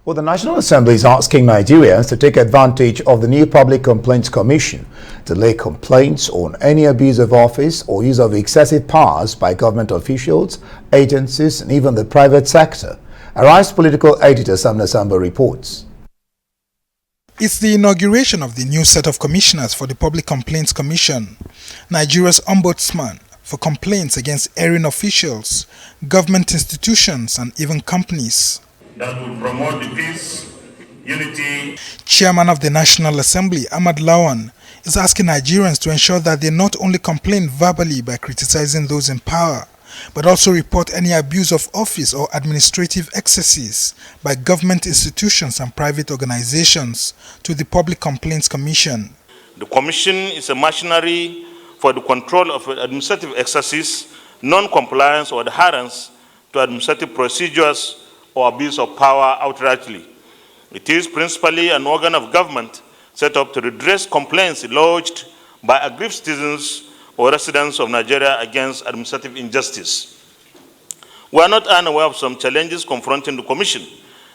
Well, the National Assembly is asking Nigerians to take advantage of the new Public Complaints Commission to lay complaints on any abuse of office or use of excessive powers by government officials, agencies, and even the private sector. Arise political editor SUMNER reports. It's the inauguration of the new set of commissioners for the Public Complaints Commission, Nigeria's ombudsman for complaints against erring officials, government institutions, and even companies. That will promote the peace, unity. Chairman of the National Assembly, Lawan, is asking Nigerians to ensure that they not only complain verbally by criticizing those in power, but also report any abuse of office or administrative excesses by government institutions and private organizations to the Public Complaints Commission. The Commission is a machinery for the control of administrative excesses, non-compliance or adherence to administrative procedures or abuse of power outrightly. It is principally an organ of government set up to redress complaints lodged by aggrieved citizens or residents of Nigeria against administrative injustice. We are not unaware of some challenges confronting the Commission.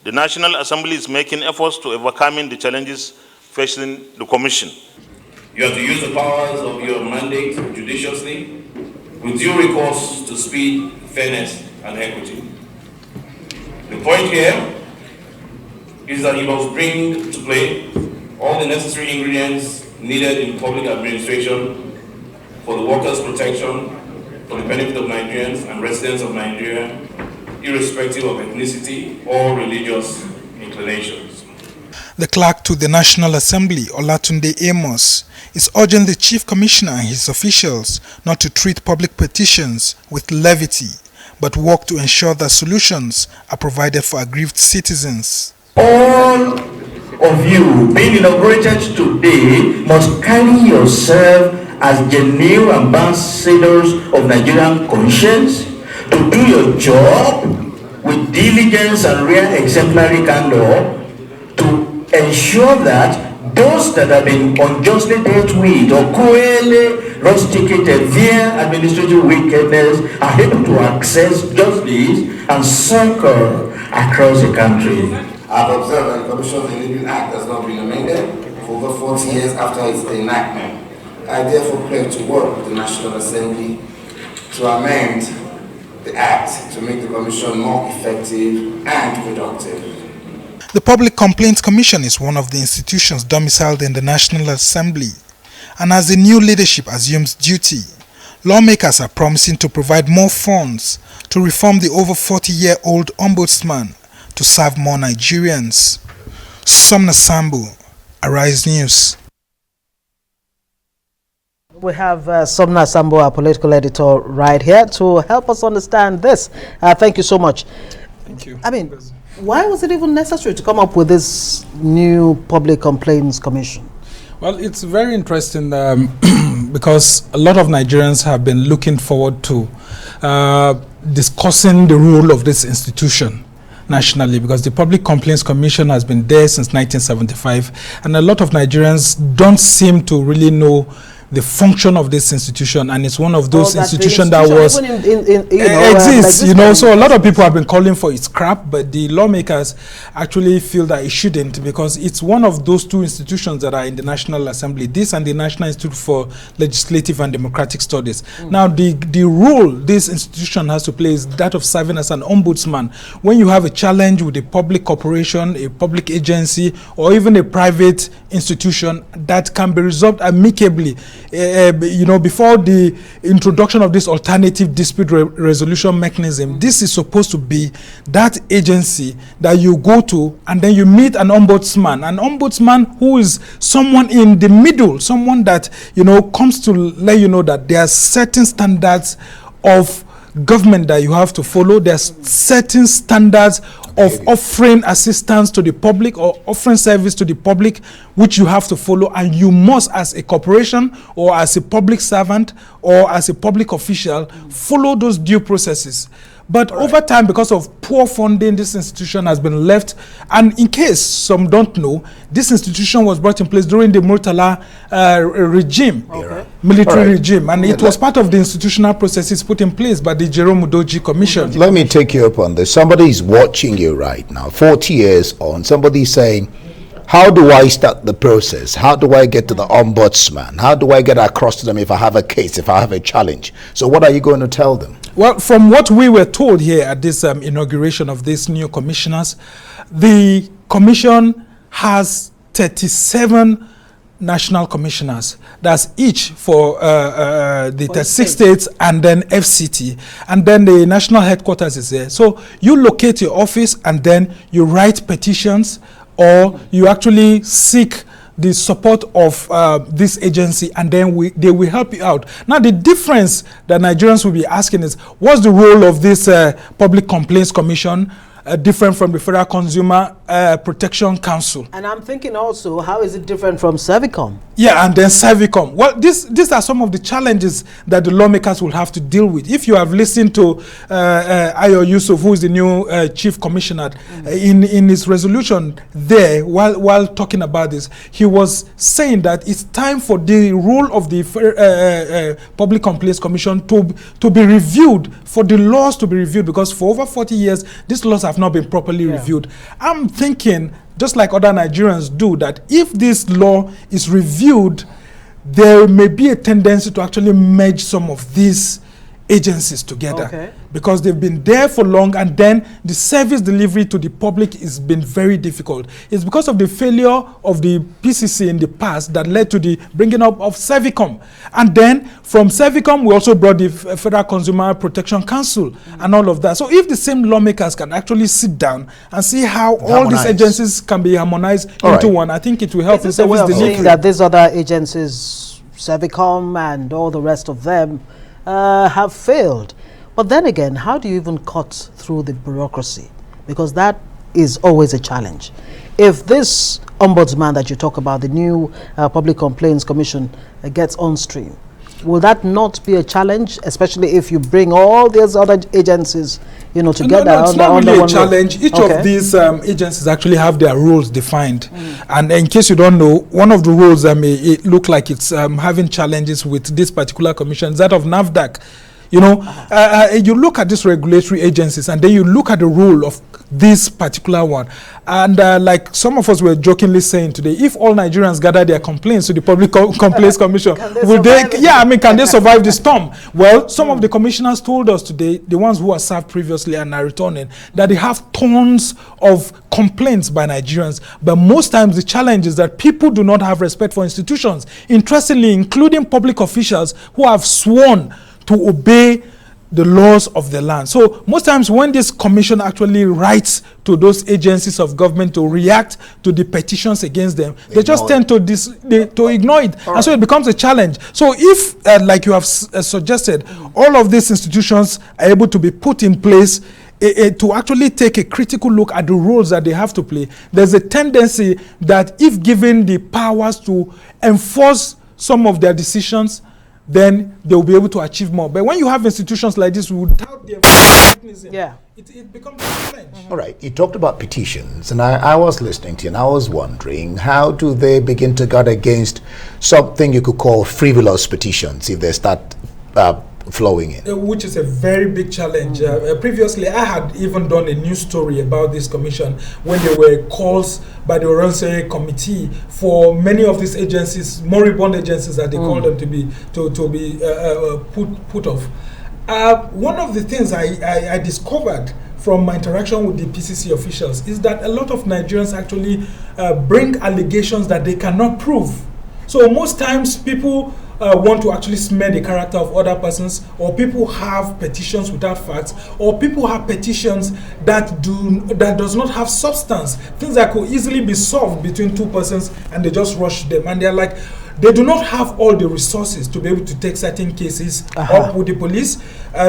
The National Assembly is making efforts to overcome the challenges facing the Commission. You have to use the powers of your mandate judiciously, with due recourse to speed, fairness, and equity. The point here is that you must bring to play all the necessary ingredients needed in public administration for the workers' protection, for the benefit of Nigerians and residents of Nigeria, irrespective of ethnicity or religious inclinations. The clerk to the National Assembly, Olatunde Amos, is urging the Chief Commissioner and his officials not to treat public petitions with levity, but work to ensure that solutions are provided for aggrieved citizens. All of you being inaugurated today must carry yourself as genuine ambassadors of Nigerian conscience to do your job with diligence and rare exemplary candor to ensure that those that have been unjustly dealt with or cruelly rusticated via administrative wickedness are able to access justice and succor across the country. I've observed that the Commission's Enabling Act has not been amended for over 40 years after its enactment. I therefore pledge to work with the National Assembly to amend the Act to make the Commission more effective and productive. The Public Complaints Commission is one of the institutions domiciled in the National Assembly, and as the new leadership assumes duty, lawmakers are promising to provide more funds to reform the over 40-year-old ombudsman to serve more Nigerians. SAMBO, Arise News. We have SAMBO, our political editor, right here to help us understand this. Thank you so much. Thank you. I mean, why was it even necessary to come up with this new Public Complaints Commission? Well, it's very interesting because a lot of Nigerians have been looking forward to discussing the role of this institution nationally, because the Public Complaints Commission has been there since 1975, and a lot of Nigerians don't seem to really know the function of this institution, and it's one of those institutions that was exists, you know. So a lot of people have been calling for its scrap, but the lawmakers actually feel that it shouldn't, because it's one of those two institutions that are in the National Assembly, this and the National Institute for Legislative and Democratic Studies. Now, the role this institution has to play is that of serving as an ombudsman. When you have a challenge with a public corporation, a public agency, or even a private institution, that can be resolved amicably. You know, before the introduction of this alternative dispute resolution mechanism, this is supposed to be that agency that you go to, and then you meet an ombudsman who is someone in the middle, someone that, you know, comes to let you know that there are certain standards of government that you have to follow. There's certain standards of offering assistance to the public or offering service to the public which you have to follow, and you must, as a corporation or as a public servant or as a public official, follow those due processes. But over time, because of poor funding, this institution has been left. And in case some don't know, this institution was brought in place during the Murtala regime, military regime. And it was part of the institutional processes put in place by the Jerome Udoji Commission. Let me take you up on this. Somebody is watching you right now, 40 years on. Somebody saying, how do I start the process? How do I get to the ombudsman? How do I get across to them if I have a case, if I have a challenge? So what are you going to tell them? Well, from what we were told here at this inauguration of these new commissioners, the commission has 37 national commissioners. That's each for the 36 states and then FCT. And then the national headquarters is there. So you locate your office and then you write petitions, or you actually seek the support of this agency, and then they will help you out. Now, the difference that Nigerians will be asking is, what's the role of this Public Complaints Commission different from the Federal Consumer Protection Council? And I'm thinking also, how is it different from Servicom? Yeah, and then Servicom. Well, these are some of the challenges that the lawmakers will have to deal with. If you have listened to Ayo Yusuf, who is the new chief commissioner, in his resolution there, while talking about this, he was saying that it's time for the role of the Public Complaints Commission to be reviewed, for the laws to be reviewed, because for over 40 years, these laws have not been properly reviewed. I'm thinking, just like other Nigerians do, that if this law is reviewed, there may be a tendency to actually merge some of these agencies together, because they've been there for long, and then the service delivery to the public has been very difficult. It's because of the failure of the PCC in the past that led to the bringing up of Servicom. And then from Servicom, we also brought the Federal Consumer Protection Council and all of that. So if the same lawmakers can actually sit down and see how all these agencies can be harmonized into one, I think it will help in service delivery. That these other agencies, Servicom and all the rest of them, have failed. But then again, how do you even cut through the bureaucracy? Because that is always a challenge. If this ombudsman that you talk about, the new Public Complaints Commission, gets on stream, will that not be a challenge, especially if you bring all these other agencies, you know, together? No, it's not really a challenge. Each of these agencies actually have their roles defined. And in case you don't know, one of the roles that may look like it's having challenges with this particular commission is that of NAFDAC. You know, you look at these regulatory agencies and then you look at the role of this particular one. And like some of us were jokingly saying today, if all Nigerians gather their complaints to the Public Complaints Commission, will they, can they survive the storm? Well, some of the commissioners told us today, the ones who are served previously and are returning, that they have tons of complaints by Nigerians. But most times the challenge is that people do not have respect for institutions. Interestingly, including public officials who have sworn to obey the laws of the land. So most times when this commission actually writes to those agencies of government to react to the petitions against them, they just tend to ignore it. And so it becomes a challenge. So if, like you have suggested, all of these institutions are able to be put in place to actually take a critical look at the roles that they have to play, there's a tendency that if given the powers to enforce some of their decisions, then they'll be able to achieve more. But when you have institutions like this without their mechanism, it becomes a challenge. All right, you talked about petitions, and I was listening to you, and I was wondering, how do they begin to guard against something you could call frivolous petitions if they start flowing in? Which is a very big challenge. Previously, I had even done a news story about this commission when there were calls by the Oronse Committee for many of these agencies, moribund agencies that they call them, to be put off. One of the things I discovered from my interaction with the PCC officials is that a lot of Nigerians actually bring allegations that they cannot prove. So most times people want to actually smear the character of other persons, or people have petitions without facts, or people have petitions that does not have substance, things that could easily be solved between two persons, and they just rush them, and they're like, they do not have all the resources to be able to take certain cases up with the police,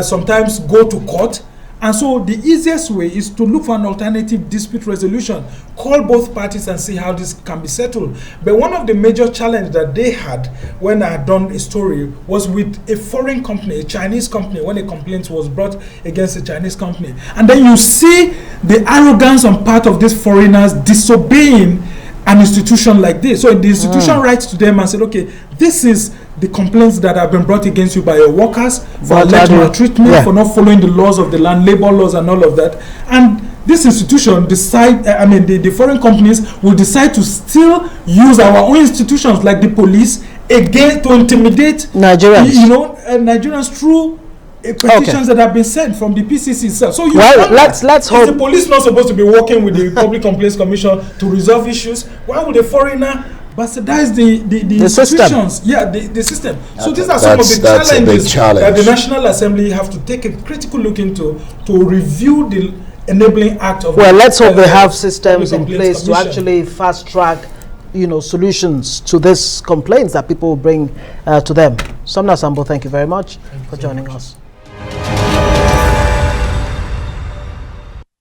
sometimes go to court, And so the easiest way is to look for an alternative dispute resolution, call both parties and see how this can be settled. But one of the major challenges that they had when I had done a story was with a foreign company, a Chinese company, when a complaint was brought against a Chinese company. And then you see the arrogance on part of these foreigners disobeying an institution like this. So the institution writes to them and said, okay, this is the complaints that have been brought against you by your workers for alleged maltreatment, for not following the laws of the land, labor laws and all of that. And this institution decide, the foreign companies will decide to still use our own institutions like the police again to intimidate Nigerians. Nigerians through petitions that have been sent from the PCC itself. So let's hope the police not supposed to be working with the Public Complaints Commission to resolve issues. Why would a foreigner bastardize the systems? Yeah, the system. So these are some of the challenges that the National Assembly have to take a critical look into to review the enabling act of. Well, let's hope they have systems in place to actually fast track, solutions to these complaints that people bring to them. SUMNER, SAMBO, thank you very much for joining us.